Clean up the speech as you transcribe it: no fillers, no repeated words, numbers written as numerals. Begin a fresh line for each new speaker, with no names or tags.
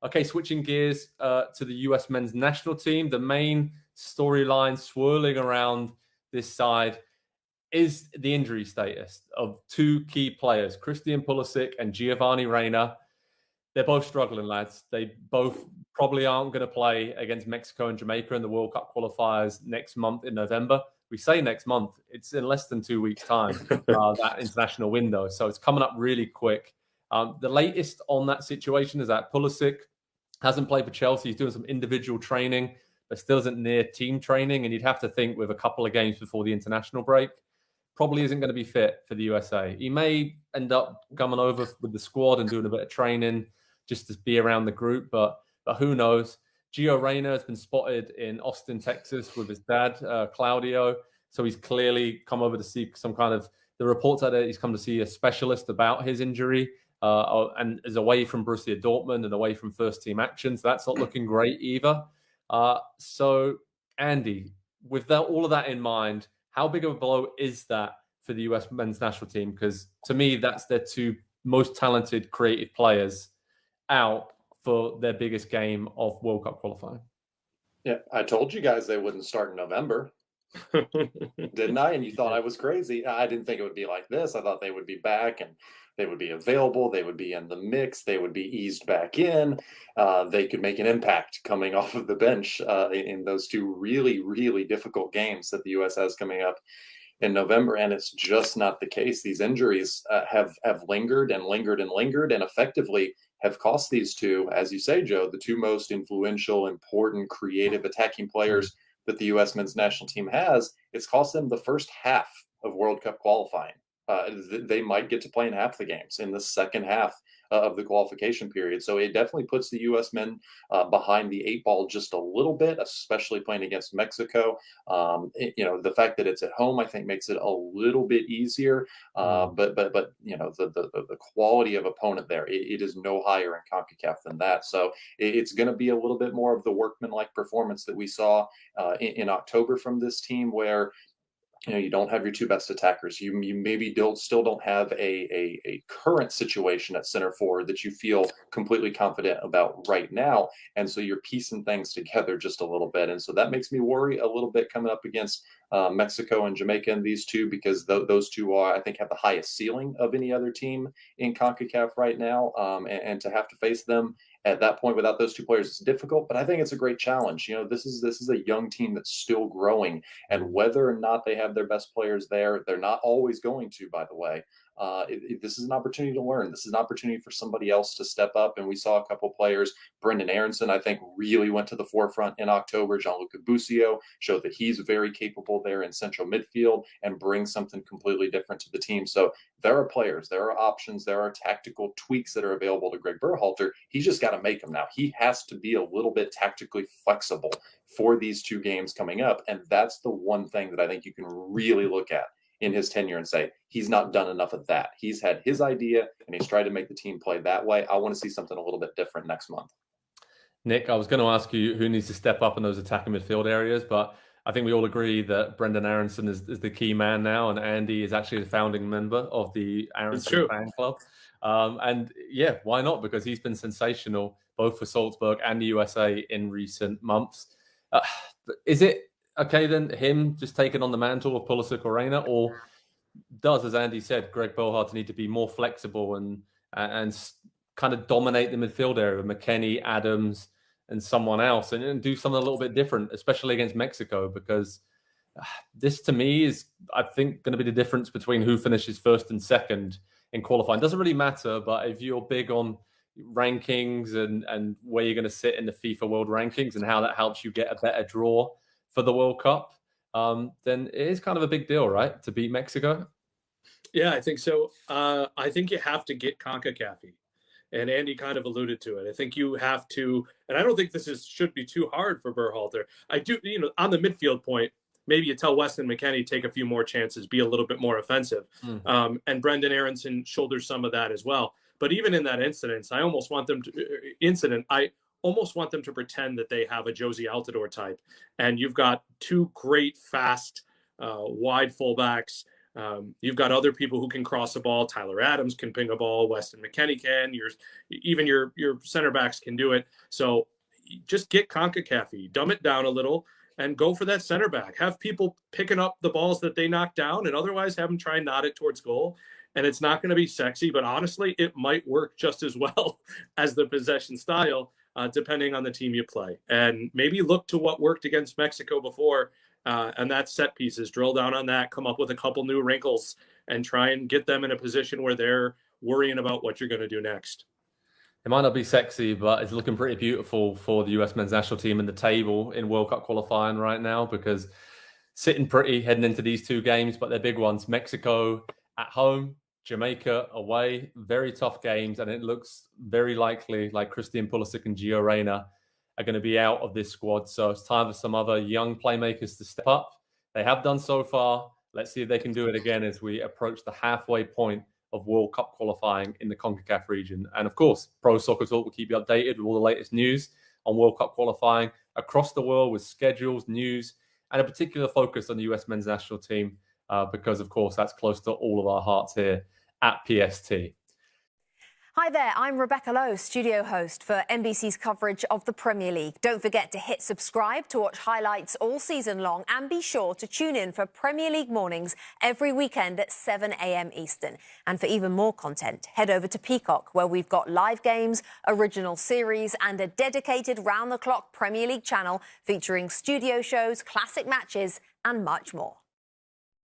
Okay, switching gears to the US men's national team. The main storyline swirling around this side is the injury status of two key players, Christian Pulisic and Gio Reyna. They're both struggling, lads. They both probably aren't going to play against Mexico and Jamaica in the World Cup qualifiers next month in November. We say next month, it's in less than 2 weeks' time, that international window. So it's coming up really quick. The latest on that situation is that Pulisic hasn't played for Chelsea. He's doing some individual training, but still isn't near team training. And you'd have to think with a couple of games before the international break, probably isn't going to be fit for the USA. He may end up coming over with the squad and doing a bit of training just to be around the group, but who knows? Gio Reyna has been spotted in Austin, Texas with his dad, Claudio. So he's clearly come over to see some kind of, the reports out there, he's come to see a specialist about his injury and is away from Borussia Dortmund and away from first team action. So that's not looking great either. So Andy, with all of that in mind, how big of a blow is that for the US men's national team? Because to me, that's their two most talented creative players out for their biggest game of World Cup qualifying.
Yeah, I told you guys they wouldn't start in November, didn't I? And you thought I was crazy. I didn't think it would be like this. I thought they would be back and they would be available. They would be in the mix. They would be eased back in. They could make an impact coming off of the bench in those two really, really difficult games that the U.S. has coming up in November. And it's just not the case. These injuries have lingered and lingered and lingered and effectively have cost these two, as you say, Joe, the two most influential, important, creative attacking players that the U.S. men's national team has. It's cost them the first half of World Cup qualifying. They might get to play in half the games in the second half of the qualification period. So it definitely puts the U.S. men behind the eight ball just a little bit, especially playing against Mexico. The fact that it's at home, I think, makes it a little bit easier. But the quality of opponent there, it is no higher in CONCACAF than that. So it's going to be a little bit more of the workmanlike performance that we saw in October from this team, where you don't have your two best attackers. You maybe still don't have a current situation at center forward that you feel completely confident about right now. And so you're piecing things together just a little bit. And so that makes me worry a little bit coming up against Mexico and Jamaica and these two, because those two I think, have the highest ceiling of any other team in CONCACAF right now. And to have to face them at that point without those two players is difficult, but I think it's a great challenge. This is a young team that's still growing, and whether or not they have their best players there, they're not always going to, by the way. This is an opportunity to learn. This is an opportunity for somebody else to step up. And we saw a couple players, Brendan Aronson, I think, really went to the forefront in October. Gianluca Busio showed that he's very capable there in central midfield and brings something completely different to the team. So there are players, there are options, there are tactical tweaks that are available to Greg Berhalter. He's just got to make them now. He has to be a little bit tactically flexible for these two games coming up. And that's the one thing that I think you can really look at in his tenure and say, he's not done enough of that. He's had his idea and he's tried to make the team play that way. I want to see something a little bit different next month.
Nick, I was going to ask you who needs to step up in those attacking midfield areas, but I think we all agree that Brendan Aronson is the key man now, and Andy is actually the founding member of the Aronson fan club. And yeah, why not? Because he's been sensational both for Salzburg and the USA in recent months. Is it okay then, him just taking on the mantle of Pulisic or Reyna, or does, as Andy said, Greg Berhalter need to be more flexible and kind of dominate the midfield area with McKennie, Adams, and someone else, and do something a little bit different, especially against Mexico? Because this, to me, is, I think, going to be the difference between who finishes first and second in qualifying. Doesn't really matter, but if you're big on rankings and where you're going to sit in the FIFA World Rankings and how that helps you get a better draw for the World Cup, then it is kind of a big deal, right, to beat Mexico?
Yeah, I think so. I think you have to get CONCACAF-y. And Andy kind of alluded to it. I think you have to, and I don't think this should be too hard for Berhalter. I do, on the midfield point, maybe you tell Weston McKennie take a few more chances, be a little bit more offensive. Mm-hmm. And Brendan Aronson shoulders some of that as well. But even in that incident, I almost want them to pretend that they have a Josie Altidore type. And you've got two great, fast, wide fullbacks You've got other people who can cross the ball. Tyler Adams can ping a ball. Weston McKennie can. Even your center backs can do it. So just get CONCACAF, dumb it down a little, and go for that center back. Have people picking up the balls that they knock down, and otherwise have them try and nod it towards goal. And it's not going to be sexy, but honestly, it might work just as well as the possession style, depending on the team you play. And maybe look to what worked against Mexico before, and that's set pieces. Drill down on that, come up with a couple new wrinkles, and try and get them in a position where they're worrying about what you're going to do next.
It might not be sexy, but it's looking pretty beautiful for the US men's national team in the table in World Cup qualifying right now, because sitting pretty heading into these two games, but they're big ones. Mexico at home, Jamaica away, very tough games, and it looks very likely like Christian Pulisic and Gio Reyna are going to be out of this squad. So it's time for some other young playmakers to step up. They have done so far. Let's see if they can do it again as we approach the halfway point of World Cup qualifying in the CONCACAF region. And of course, Pro Soccer Talk will keep you updated with all the latest news on World Cup qualifying across the world, with schedules, news, and a particular focus on the US men's national team, because of course that's close to all of our hearts here at PST.
Hi there, I'm Rebecca Lowe, studio host for NBC's coverage of the Premier League. Don't forget to hit subscribe to watch highlights all season long, and be sure to tune in for Premier League mornings every weekend at 7 a.m. Eastern. And for even more content, head over to Peacock, where we've got live games, original series, and a dedicated round-the-clock Premier League channel featuring studio shows, classic matches, and much more.